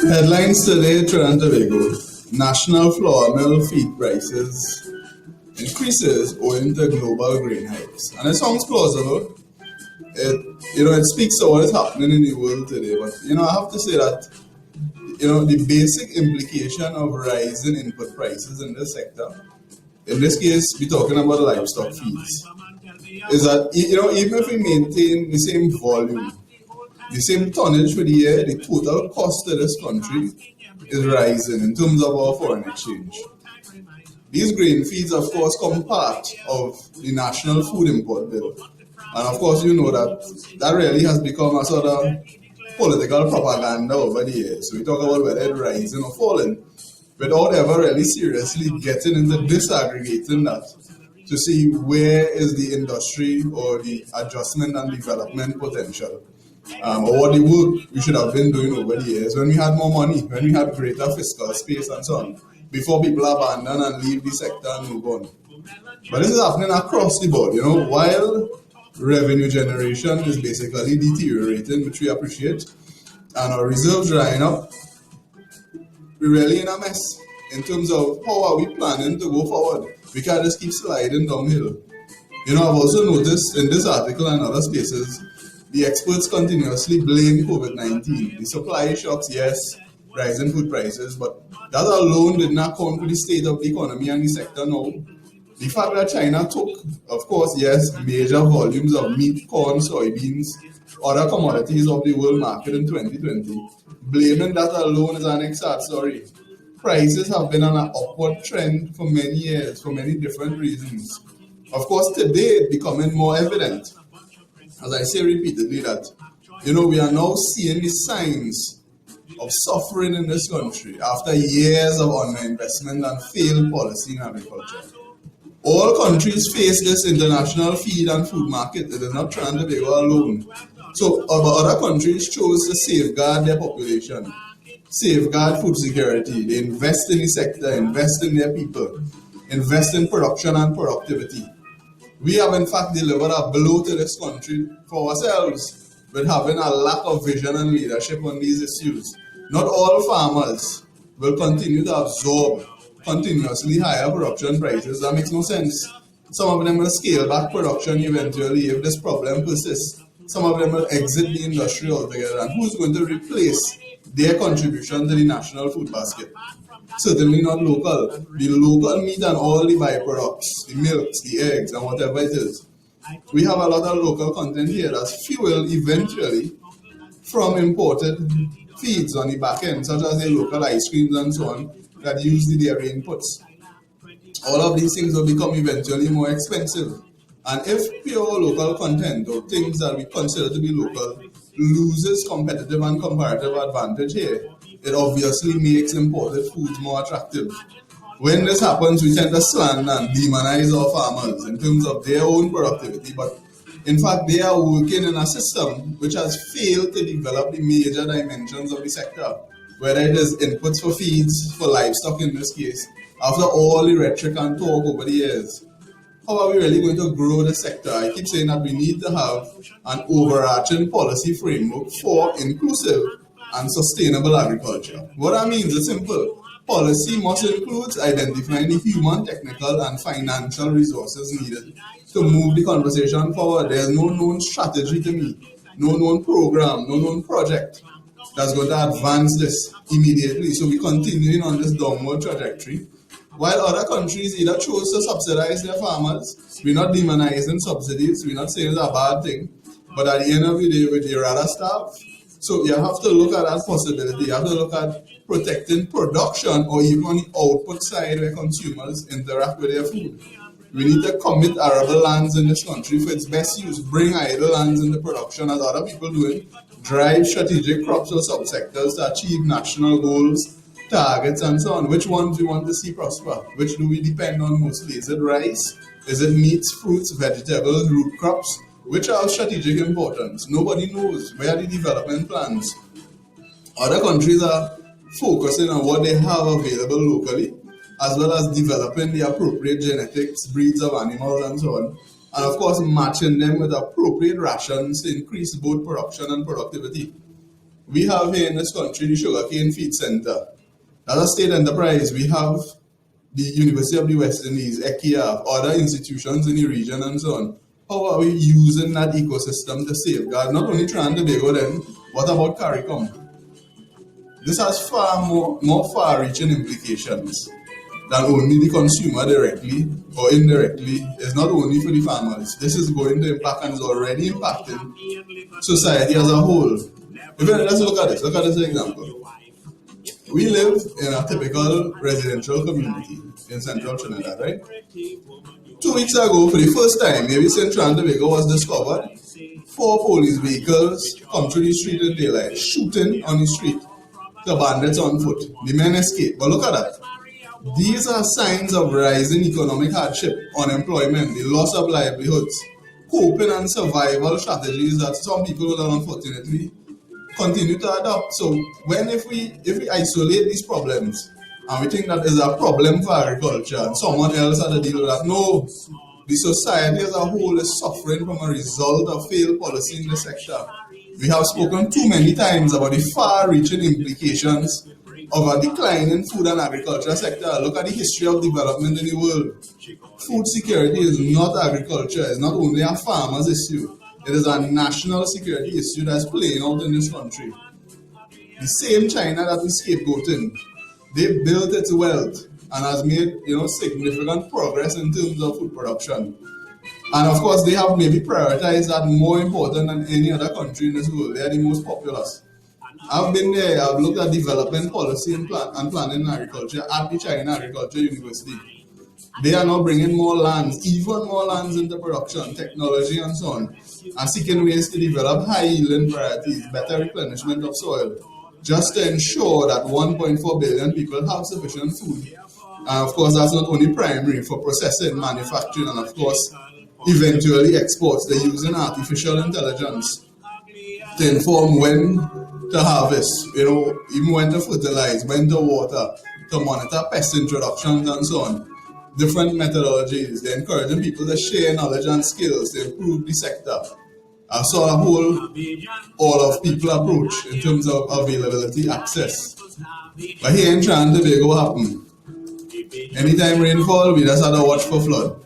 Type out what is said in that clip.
Headlines today: Trinidad and Tobago. National flour mill feed prices increases owing to global grain hikes. And it sounds plausible. It speaks to what is happening in the world today. But I have to say that the basic implication of rising input prices in this sector, in this case, we're talking about livestock feeds, is that even if we maintain the same volume, the same tonnage for the year, the total cost to this country is rising in terms of our foreign exchange. These grain feeds, of course, come part of the national food import bill. And of course, you know that really has become a sort of political propaganda over the years. So we talk about whether it's rising or falling, without ever really seriously getting into disaggregating that to see where is the industry or the adjustment and development potential. Or what the work we should have been doing over the years when we had more money, when we had greater fiscal space and so on, before people abandon and leave the sector and move on. But this is happening across the board. While revenue generation is basically deteriorating, which we appreciate, and our reserves drying up, we're really in a mess in terms of how are we planning to go forward. We can't just keep sliding downhill. I've also noticed in this article and other spaces, the experts continuously blame COVID-19. The supply shocks, yes, rising food prices, but that alone did not account for the state of the economy and the sector now. The fact that China took, of course, yes, major volumes of meat, corn, soybeans, other commodities of the world market in 2020, blaming that alone is an exact story. Prices have been on an upward trend for many years, for many different reasons. Of course, today it's becoming more evident, as I say repeatedly, that we are now seeing the signs of suffering in this country after years of underinvestment and failed policy in agriculture. All countries face this international feed and food market. It is not Trinidad and Tobago alone. So other countries chose to safeguard their population, safeguard food security. They invest in the sector, invest in their people, invest in production and productivity. We have in fact delivered a blow to this country for ourselves with having a lack of vision and leadership on these issues. Not all farmers will continue to absorb continuously higher production prices. That makes no sense. Some of them will scale back production eventually if this problem persists. Some of them will exit the industry altogether. And who's going to replace their contribution to the national food basket? Certainly not local. The local meat and all the byproducts, the milks, the eggs, and whatever it is. We have a lot of local content here that's fueled eventually from imported feeds on the back end, such as the local ice creams and so on, that use the dairy inputs. All of these things will become eventually more expensive. And if pure local content or things that we consider to be local loses competitive and comparative advantage here, it obviously makes imported foods more attractive. When this happens, we tend to slander and demonize our farmers in terms of their own productivity, but in fact, they are working in a system which has failed to develop the major dimensions of the sector, whether it is inputs for feeds, for livestock in this case. After all the rhetoric and talk over the years, how are we really going to grow the sector? I keep saying that we need to have an overarching policy framework for inclusive and sustainable agriculture. What that means is simple. Policy must include identifying the human, technical, and financial resources needed to move the conversation forward. There's no known strategy to me, no known program, no known project that's going to advance this immediately. So we're continuing on this downward trajectory. While other countries either chose to subsidize their farmers, we're not demonizing subsidies, we're not saying it's a bad thing, but at the end of the day, would you rather starve? So you have to look at that possibility. You have to look at protecting production or even on the output side where consumers interact with their food. We need to commit arable lands in this country for its best use. Bring idle lands into production as other people doing. Drive strategic crops or subsectors to achieve national goals, targets, and so on. Which ones we want to see prosper? Which do we depend on mostly? Is it rice? Is it meats, fruits, vegetables, root crops? Which are of strategic importance? Nobody knows. Where are the development plans? Other countries are focusing on what they have available locally, as well as developing the appropriate genetics, breeds of animals, and so on. and of course matching them with appropriate rations to increase both production and productivity. We have here in this country the Sugarcane Feed Center. As a state enterprise, we have the University of the West Indies, ECIA, other institutions in the region and so on. How are we using that ecosystem to safeguard not only Trinidad and Tobago then, what about CARICOM? This has far more far-reaching implications than only the consumer directly or indirectly. It's not only for the farmers. This is going to impact and is already impacting society as a whole. Let's look at this. Look at this example. We live in a typical residential community in central Trinidad, right? 2 weeks ago, for the first time, maybe since Trinidad and Tobago was discovered, 4 police vehicles come through the street in daylight, shooting on the street to bandits on foot. The men escape. But look at that. These are signs of rising economic hardship, unemployment, the loss of livelihoods, coping and survival strategies that some people will unfortunately continue to adopt. So if we isolate these problems and we think that is a problem for agriculture and someone else had to deal with that, no, the society as a whole is suffering from a result of failed policy in the sector. We have spoken too many times about the far-reaching implications of a decline in food and agriculture sector. Look at the history of development in the world. Food security is not agriculture. It's not only a farmer's issue. It is a national security issue that's playing out in this country. The same China that we scapegoating, they built its wealth and has made significant progress in terms of food production. And of course, they have maybe prioritized that more important than any other country in this world. They are the most populous. I've been there, I've looked at development policy and planning in agriculture at the China Agriculture University. They are now bringing more lands, even more lands into production, technology and so on, and seeking ways to develop high-yielding varieties, better replenishment of soil, just to ensure that 1.4 billion people have sufficient food. And of course, that's not only primary for processing, manufacturing, and of course, eventually exports. They're using artificial intelligence to inform when to harvest, even when to fertilize, when to water, to monitor pest introductions and so on. Different methodologies. They're encouraging people to share knowledge and skills to improve the sector. I saw a whole all-of-people approach in terms of availability, access. But here in Trinidad and Tobago, what happened? Anytime rainfall, we just had to watch for flood.